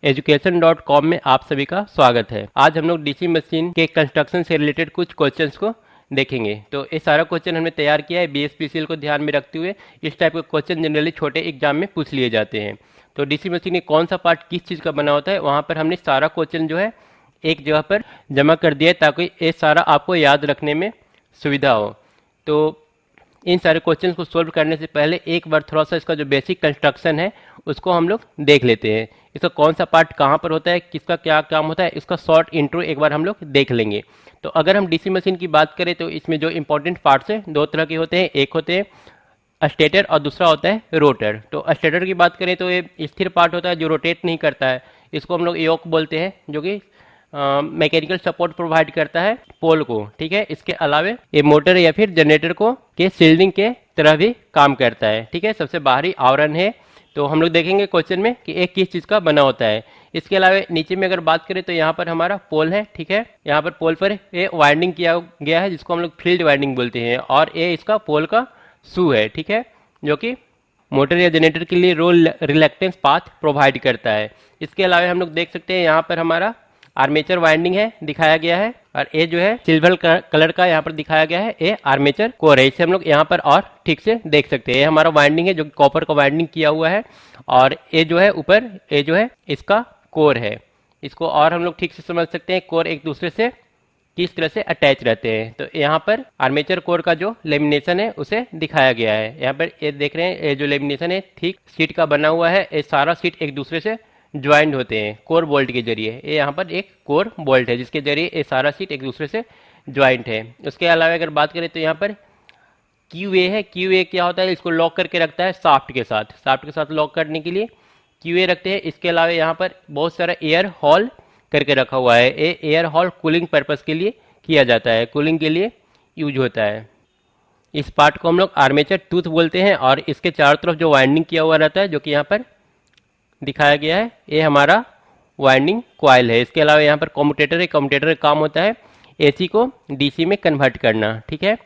education.com में आप सभी का स्वागत है। आज हम लोग डीसी मशीन के कंस्ट्रक्शन से रिलेटेड कुछ क्वेश्चंस को देखेंगे। तो ये सारा क्वेश्चन हमने तैयार किया है बीएसपीसीएल को ध्यान में रखते हुए। इस टाइप के क्वेश्चन जनरली छोटे एग्जाम में पूछ लिए जाते हैं। तो डीसी मशीन में कौन सा पार्ट किस चीज़ का बना होता है, वहाँ पर हमने सारा क्वेश्चन जो है एक जगह पर जमा कर दिया है ताकि ये सारा आपको याद रखने में सुविधा हो। तो इन सारे क्वेश्चंस को सोल्व करने से पहले एक बार थोड़ा सा इसका जो बेसिक कंस्ट्रक्शन है उसको हम लोग देख लेते हैं। इसका कौन सा पार्ट कहाँ पर होता है, किसका क्या काम होता है, इसका शॉर्ट इंट्रो एक बार हम लोग देख लेंगे। तो अगर हम डीसी मशीन की बात करें तो इसमें जो इंपॉर्टेंट पार्ट्स हैं दो तरह के होते हैं। एक होते हैं स्टेटर और दूसरा होता है रोटर। तो स्टेटर की बात करें तो ये स्थिर पार्ट होता है जो रोटेट नहीं करता है। इसको हम लोग योक बोलते हैं, जो कि मैकेनिकल सपोर्ट प्रोवाइड करता है पोल को। ठीक है, इसके अलावा ये मोटर या फिर जनरेटर को के शील्डिंग के तरह भी काम करता है। ठीक है, सबसे बाहरी आवरण है। तो हम लोग देखेंगे क्वेश्चन में कि एक किस चीज़ का बना होता है। इसके अलावा नीचे में अगर बात करें तो यहाँ पर हमारा पोल है। ठीक है, यहाँ पर पोल पर ये वाइंडिंग किया गया है जिसको हम लोग फील्ड वाइंडिंग बोलते हैं, और ये इसका पोल का शू है। ठीक है, जो कि मोटर या जनरेटर के लिए लो रिलक्टेंस पाथ प्रोवाइड करता है। इसके अलावा हम लोग देख सकते हैं यहाँ पर हमारा आर्मेचर वाइंडिंग है दिखाया गया है, और ये जो है सिल्वर कलर का यहाँ पर दिखाया गया है, ये आर्मेचर कोर है। इसे हम लोग यहाँ पर और ठीक से देख सकते हैं। ये हमारा वाइंडिंग है जो कॉपर का वाइंडिंग किया हुआ है, और ये जो है ऊपर ये जो है इसका कोर है। इसको और हम लोग ठीक से समझ सकते हैं, कोर एक दूसरे से किस तरह से अटैच रहते हैं। तो यहाँ पर आर्मेचर कोर का जो लेमिनेशन है उसे दिखाया गया है। यहाँ पर ये देख रहे हैं, ये जो लेमिनेशन है थिक शीट का बना हुआ है। ये सारा शीट एक दूसरे से ज्वाइंट होते हैं कोर बोल्ट के जरिए। ये यहाँ पर एक कोर बोल्ट है जिसके जरिए ये सारा शीट एक दूसरे से ज्वाइंट है। उसके अलावा अगर बात करें तो यहाँ पर क्यूए है। क्यूए क्या होता है, इसको लॉक करके रखता है शाफ्ट के साथ। शाफ्ट के साथ लॉक करने के लिए क्यूए रखते हैं। इसके अलावा यहाँ पर बहुत सारा एयर हॉल करके रखा हुआ है। ये एयर हॉल कूलिंग पर्पस के लिए किया जाता है, कूलिंग के लिए यूज होता है। इस पार्ट को हम लोग आर्मेचर टूथ बोलते हैं, और इसके चारों तरफ जो वाइंडिंग किया हुआ रहता है जो कि यहाँ पर दिखाया गया है, ये हमारा वाइंडिंग कॉइल है। इसके अलावा यहाँ पर कम्यूटेटर है। कम्यूटेटर का काम होता है एसी को डीसी में कन्वर्ट करना। ठीक है,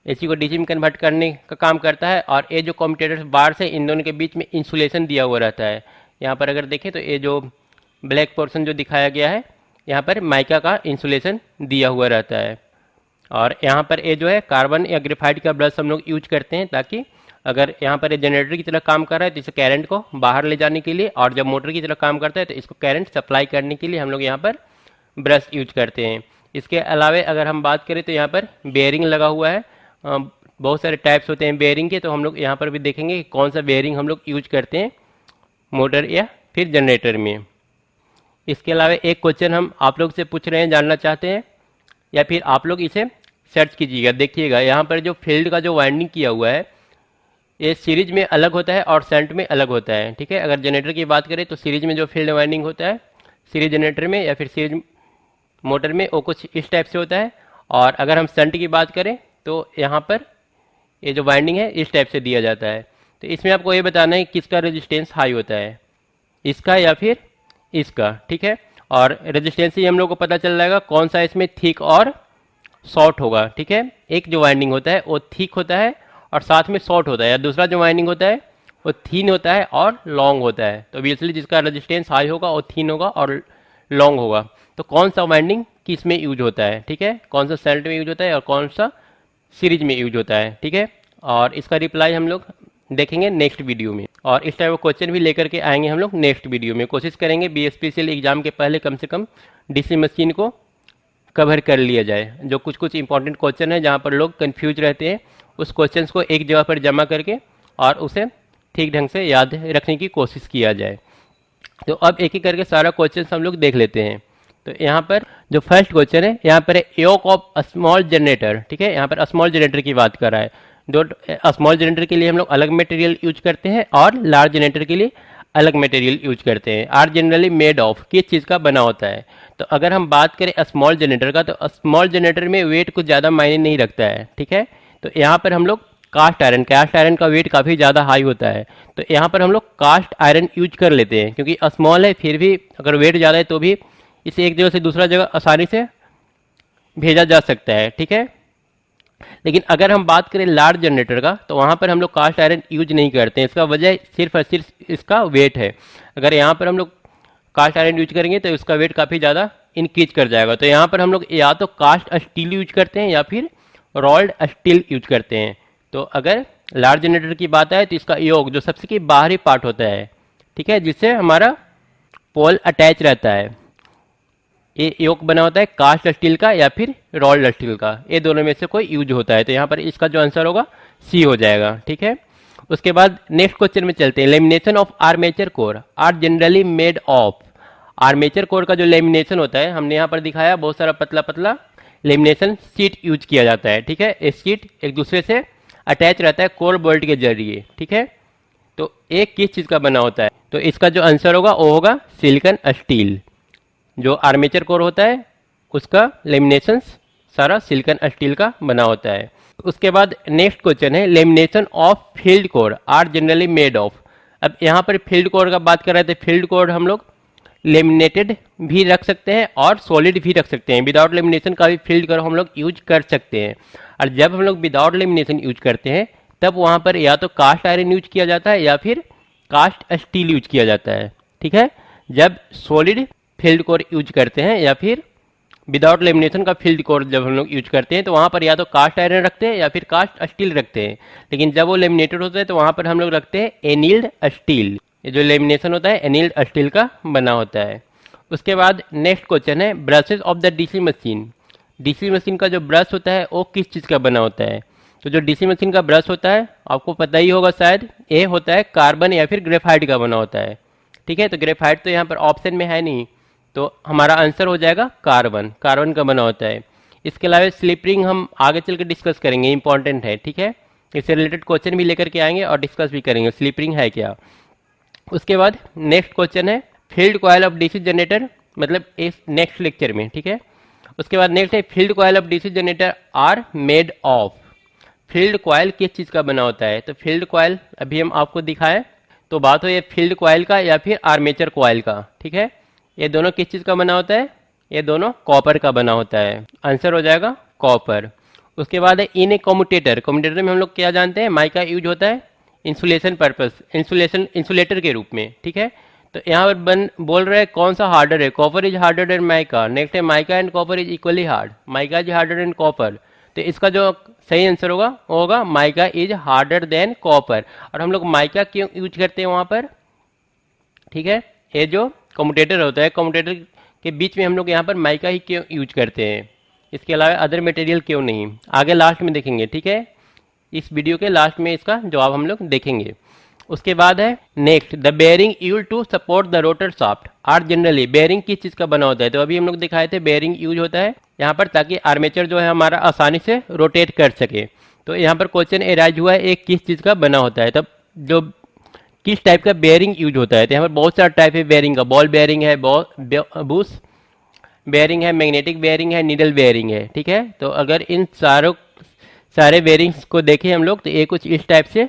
एसी को डीसी में कन्वर्ट करने का काम करता है। और ये जो कम्यूटेटर बार से इन दोनों के बीच में इंसुलेशन दिया हुआ रहता है। यहाँ पर अगर देखें तो ये जो ब्लैक पोर्शन जो दिखाया गया है, यहाँ पर माइका का इंसुलेशन दिया हुआ रहता है। और यहाँ पर ये जो है कार्बन या ग्रेफाइट का ब्रश हम लोग यूज करते हैं, ताकि अगर यहाँ पर जनरेटर की तरह काम कर रहा है तो इसे करंट को बाहर ले जाने के लिए, और जब मोटर की तरह काम करता है तो इसको करंट सप्लाई करने के लिए हम लोग यहाँ पर ब्रश यूज करते हैं। इसके अलावा अगर हम बात करें तो यहाँ पर बेयरिंग लगा हुआ है। बहुत सारे टाइप्स होते हैं बेयरिंग के, तो हम लोग यहाँ पर भी देखेंगे कि कौन सा बेयरिंग हम लोग यूज करते हैं मोटर या फिर जनरेटर में। इसके अलावा एक क्वेश्चन हम आप लोग से पूछ रहे हैं, जानना चाहते हैं, या फिर आप लोग इसे सर्च कीजिएगा। देखिएगा यहाँ पर जो फील्ड का जो वाइंडिंग किया हुआ है ये सीरीज में अलग होता है और शंट में अलग होता है। ठीक है, अगर जनरेटर की बात करें तो सीरीज में जो फील्ड वाइंडिंग होता है सीरीज जनरेटर में या फिर सीरीज मोटर में वो कुछ इस टाइप से होता है। और अगर हम शंट की बात करें तो यहाँ पर ये जो वाइंडिंग है इस टाइप से दिया जाता है। तो इसमें आपको ये बताना है किसका रेजिस्टेंस हाई होता है, इसका या फिर इसका। ठीक है, और रेजिस्टेंस ही हम लोग को पता चल जाएगा कौन सा इसमें थिक और शॉर्ट होगा। ठीक है, एक जो वाइंडिंग होता है वो थिक होता है और साथ में शॉर्ट होता है, या दूसरा जो वाइंडिंग होता है वो थीन होता है और लॉन्ग होता है। तो ऑब्वियसली जिसका रेजिस्टेंस हाई होगा वो थीन होगा और लॉन्ग होगा। तो कौन सा वाइंडिंग किस में यूज होता है, ठीक है, कौन सा शंट में यूज होता है और कौन सा सीरीज में यूज होता है। ठीक है, और इसका रिप्लाई हम लोग देखेंगे नेक्स्ट वीडियो में, और इस टाइप का क्वेश्चन भी लेकर के आएंगे हम लोग नेक्स्ट वीडियो में। कोशिश करेंगे बीएसपीसीएल एग्जाम के पहले कम से कम डीसी मशीन को कवर कर लिया जाए। जो कुछ कुछ इंपॉर्टेंट क्वेश्चन है जहाँ पर लोग कंफ्यूज रहते हैं, उस क्वेश्चंस को एक जगह पर जमा करके और उसे ठीक ढंग से याद रखने की कोशिश किया जाए। तो अब एक एक करके सारा क्वेश्चन हम लोग देख लेते हैं। तो यहाँ पर जो फर्स्ट क्वेश्चन है, यहाँ पर योक ऑफ स्मॉल जनरेटर। ठीक है, यहाँ पर स्मॉल जनरेटर की बात कर रहा है। दो स्मॉल जनरेटर के लिए हम लोग अलग मटेरियल यूज करते हैं और लार्ज जनरेटर के लिए अलग मटेरियल यूज करते हैं। आर जनरली मेड ऑफ किस चीज़ का बना होता है। तो अगर हम बात करें स्मॉल जनरेटर का, तो स्मॉल जनरेटर में वेट कुछ ज़्यादा मायने नहीं रखता है। ठीक है, तो यहाँ पर हम लोग कास्ट आयरन का वेट काफ़ी ज़्यादा हाई होता है, तो यहाँ पर हम लोग कास्ट आयरन यूज कर लेते हैं, क्योंकि स्मॉल है फिर भी अगर वेट ज़्यादा है तो भी इसे एक जगह से दूसरा जगह आसानी से भेजा जा सकता है। ठीक है, लेकिन अगर हम बात करें लार्ज जनरेटर का, तो वहाँ पर हम लोग कास्ट आयरन यूज नहीं करते हैं। इसका वजह सिर्फ और सिर्फ इसका वेट है। अगर यहाँ पर हम लोग कास्ट आयरन यूज करेंगे तो उसका वेट काफ़ी ज़्यादा इंक्रीज कर जाएगा। तो यहाँ पर हम लोग या तो कास्ट स्टील यूज करते हैं या फिर रोल्ड स्टील यूज करते हैं। तो अगर लार्ज जनरेटर की बात आए तो इसका योग जो सबसे की बाहरी पार्ट होता है, ठीक है, जिससे हमारा पोल अटैच रहता है, ये योग बना होता है कास्ट स्टील का या फिर रोल्ड स्टील का, ये दोनों में से कोई यूज होता है। तो यहाँ पर इसका जो आंसर होगा सी हो जाएगा, ठीक है। उसके बाद नेक्स्ट क्वेश्चन में चलते हैं। Lamination of armature core are generally made of. Armature core का जो लेमिनेशन होता है, हमने यहाँ पर दिखाया बहुत सारा पतला पतला लेमिनेशन शीट यूज किया जाता है, ठीक है। ये शीट एक दूसरे से अटैच रहता है कोर बोल्ट के जरिए, ठीक है। तो एक किस चीज़ का बना होता है, तो इसका जो आंसर होगा वो होगा सिलिकॉन स्टील। जो आर्मेचर कोर होता है उसका लेमिनेशन सारा सिलिकॉन स्टील का बना होता है। उसके बाद नेक्स्ट क्वेश्चन है lamination of field core are generally made of. अब यहाँ पर फील्ड कोर का बात कर रहे थे, फील्ड कोर हम लोग लेमिनेटेड भी रख सकते हैं और सॉलिड भी रख सकते हैं। विदाउट लेमिनेशन का भी फील्ड कोर हम लोग यूज कर सकते हैं। और जब हम लोग विदाउट लेमिनेशन यूज करते हैं तब वहाँ पर या तो कास्ट आयरन यूज किया जाता है या फिर कास्ट स्टील यूज किया जाता है, ठीक है। जब सॉलिड फील्ड कोर यूज करते हैं या फिर विदाउट लेमिनेशन का फील्ड कोर जब हम लोग यूज करते हैं तो वहाँ पर या तो कास्ट आयरन रखते हैं या फिर कास्ट स्टील रखते हैं। लेकिन जब वो लेमिनेटेड होता है तो वहाँ पर हम लोग रखते हैं एनील्ड स्टील। ये जो लेमिनेशन होता है एनील्ड स्टील का बना होता है। उसके बाद नेक्स्ट क्वेश्चन है brushes of the DC machine. DC machine का जो ब्रश होता है वो किस चीज़ का बना होता है। तो जो डीसी मशीन का ब्रश होता है आपको पता ही होगा शायद, ये होता है कार्बन या फिर ग्रेफाइट का बना होता है, ठीक है। तो ग्रेफाइट तो यहाँ पर ऑप्शन में है नहीं, तो हमारा आंसर हो जाएगा कार्बन। कार्बन का बना होता है। इसके अलावा स्लिप रिंग हम आगे चल के डिस्कस करेंगे, इंपॉर्टेंट है, ठीक है। इससे रिलेटेड क्वेश्चन भी लेकर के आएंगे और डिस्कस भी करेंगे स्लिप रिंग है क्या। उसके बाद नेक्स्ट क्वेश्चन है field coil of DC generator, मतलब इस नेक्स्ट लेक्चर में, ठीक है। उसके बाद नेक्स्ट है field coil of DC generator are made of. Field coil किस चीज़ का बना होता है। तो फील्ड कॉइल अभी हम आपको दिखाएं तो बात हो ये फील्ड कॉइल का या फिर आर्मेचर कॉइल का, ठीक है। ये दोनों किस चीज़ का बना होता है, ये दोनों कॉपर का बना होता है। आंसर हो जाएगा कॉपर। उसके बाद है इन ए कम्यूटेटर। कम्यूटेटर में हम लोग क्या जानते हैं, माइका यूज होता है इंसुलेशन पर्पस, इंसुलेटर के रूप में, ठीक है। तो यहाँ पर बोल रहे हैं कौन सा हार्डर है, copper is harder than mica. Next है mica and copper is equally hard, mica is harder than copper. तो इसका जो सही आंसर होगा वो होगा mica is harder than copper. और हम लोग माइका क्यों यूज करते हैं वहाँ पर, ठीक है। ये जो कम्यूटेटर होता है, कम्यूटेटर के बीच में हम लोग यहाँ पर माइका ही क्यों यूज करते हैं, इसके अलावा अदर मटेरियल क्यों नहीं, आगे लास्ट में देखेंगे, ठीक है। इस वीडियो के लास्ट में इसका जवाब हम लोग देखेंगे। उसके बाद है next the bearing use to support the rotor shaft are generally. Bearing किस चीज़ का बना होता है। तो अभी हम लोग दिखाए थे बेयरिंग यूज होता है यहाँ पर ताकि आर्मेचर जो है हमारा आसानी से रोटेट कर सके। तो यहाँ पर क्वेश्चन एराइज हुआ है एक किस चीज़ का बना होता है, तब जो किस टाइप का बेयरिंग यूज होता है। तो यहाँ पर बहुत सारा टाइप है बेयरिंग का, बॉल बेयरिंग है, बूस बेयरिंग है, मैग्नेटिक बेयरिंग है, नीडल बेयरिंग है, ठीक है। तो अगर इन सारे बेयरिंग्स को देखें हम लोग तो ये कुछ इस टाइप से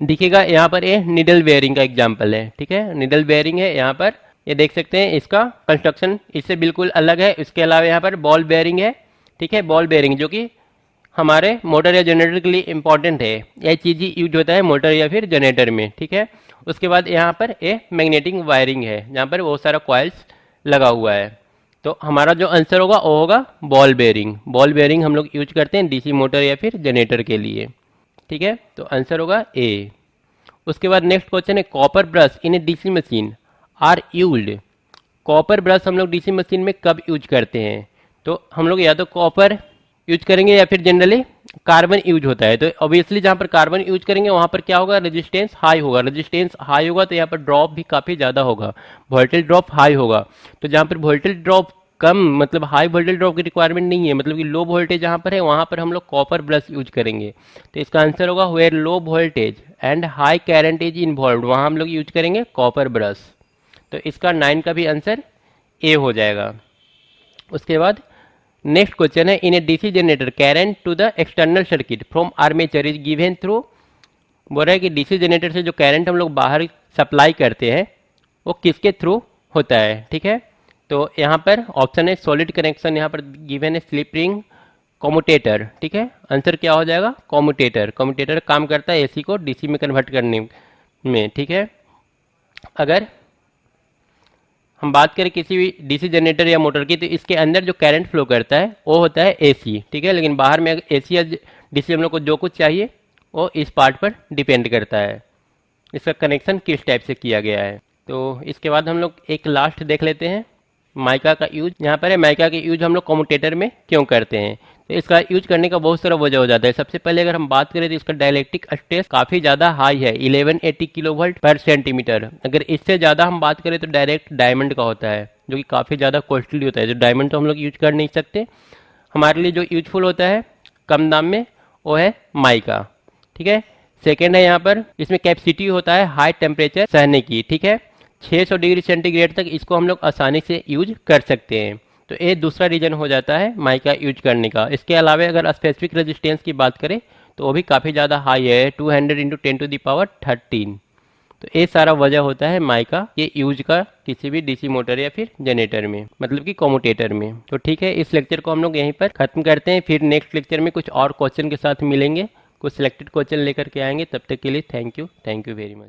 दिखेगा। यहाँ पर ये नीडल बेयरिंग का एग्जांपल है, ठीक है। नीडल बेयरिंग है, यहाँ पर ये देख सकते हैं इसका कंस्ट्रक्शन इससे बिल्कुल अलग है। इसके अलावा यहाँ पर बॉल बेयरिंग है, ठीक है। बॉल बेयरिंग जो कि हमारे मोटर या जनरेटर के लिए इंपॉर्टेंट है, यह चीज़ ही यूज होता है मोटर या फिर जनरेटर में, ठीक है। उसके बाद यहाँ पर ये मैग्नेटिक वायरिंग है, जहाँ पर बहुत सारा कॉइल्स लगा हुआ है। तो हमारा जो आंसर होगा वो होगा बॉल बेयरिंग। बॉल बेयरिंग हम लोग यूज करते हैं डीसी मोटर या फिर जनरेटर के लिए, ठीक है। तो आंसर होगा ए। उसके बाद नेक्स्ट क्वेश्चन है copper brush in a DC machine are used. Copper brush हम लोग डीसी मशीन में कब यूज करते हैं। तो हम लोग या तो कॉपर यूज करेंगे या फिर जनरली कार्बन यूज होता है। तो ऑब्वियसली जहाँ पर कार्बन यूज करेंगे वहाँ पर क्या होगा, रेजिस्टेंस हाई होगा। रेजिस्टेंस हाई होगा तो यहाँ पर ड्रॉप भी काफ़ी ज़्यादा होगा, वोल्टेज ड्रॉप हाई होगा। तो जहाँ पर वोल्टेज ड्रॉप कम, मतलब हाई वोल्टेज ड्रॉप की रिक्वायरमेंट नहीं है, मतलब कि लो वोल्टेज जहाँ पर है वहाँ पर हम लोग कॉपर ब्रश यूज करेंगे। तो इसका आंसर होगा where low voltage and high current is involve, वहाँ हम लोग यूज करेंगे कॉपर ब्रश। तो इसका 9 का भी आंसर ए हो जाएगा। उसके बाद नेक्स्ट क्वेश्चन है in a DC generator current to the external circuit from armature is given through. बोल रहा है कि डीसी जनरेटर से जो करंट हम लोग बाहर सप्लाई करते हैं वो किसके थ्रू होता है, ठीक है। तो यहाँ पर ऑप्शन है सॉलिड कनेक्शन, यहाँ पर गिवन है स्लिप रिंग, कम्यूटेटर, ठीक है। आंसर क्या हो जाएगा, कम्यूटेटर। कम्यूटेटर काम करता है एसी को डीसी में कन्वर्ट करने में, ठीक है। अगर हम बात करें किसी भी डीसी जनरेटर या मोटर की, तो इसके अंदर जो करंट फ्लो करता है वो होता है एसी, ठीक है। लेकिन बाहर में एसी या डीसी हम लोग को जो कुछ चाहिए वो इस पार्ट पर डिपेंड करता है, इसका कनेक्शन किस टाइप से किया गया है। तो इसके बाद हम लोग एक लास्ट देख लेते हैं, माइका का यूज। यहाँ पर है माइका का यूज हम लोग कम्यूटेटर में क्यों करते हैं। तो इसका यूज करने का बहुत सारा वजह हो जाता है। सबसे पहले अगर हम बात करें तो इसका डायलेक्ट्रिक स्ट्रेस काफ़ी ज़्यादा हाई है, 1180 किलोवोल्ट पर सेंटीमीटर। अगर इससे ज़्यादा हम बात करें तो डायरेक्ट डायमंड का होता है, जो कि काफ़ी ज़्यादा कॉस्टली होता है। जो डायमंड तो हम लोग यूज कर नहीं सकते, हमारे लिए जो यूजफुल होता है कम दाम में वो है माइका, ठीक है। सेकेंड है यहाँ पर इसमें कैपेसिटी होता है हाई टेम्परेचर सहने की, ठीक है। 600 डिग्री सेंटीग्रेड तक इसको हम लोग आसानी से यूज कर सकते हैं। तो ये दूसरा रीजन हो जाता है माइका यूज करने का। इसके अलावा अगर स्पेसिफिक रेजिस्टेंस की बात करें तो वो भी काफ़ी ज़्यादा हाई है, 200 × 10⁻13। तो ये सारा वजह होता है माइका ये यूज का किसी भी डीसी मोटर या फिर जनरेटर में, मतलब कि कम्यूटेटर में। तो ठीक है, इस लेक्चर को हम लोग यहीं पर खत्म करते हैं। फिर नेक्स्ट लेक्चर में कुछ और क्वेश्चन के साथ मिलेंगे, कुछ सिलेक्टेड क्वेश्चन लेकर के आएंगे। तब तक के लिए थैंक यू वेरी मच।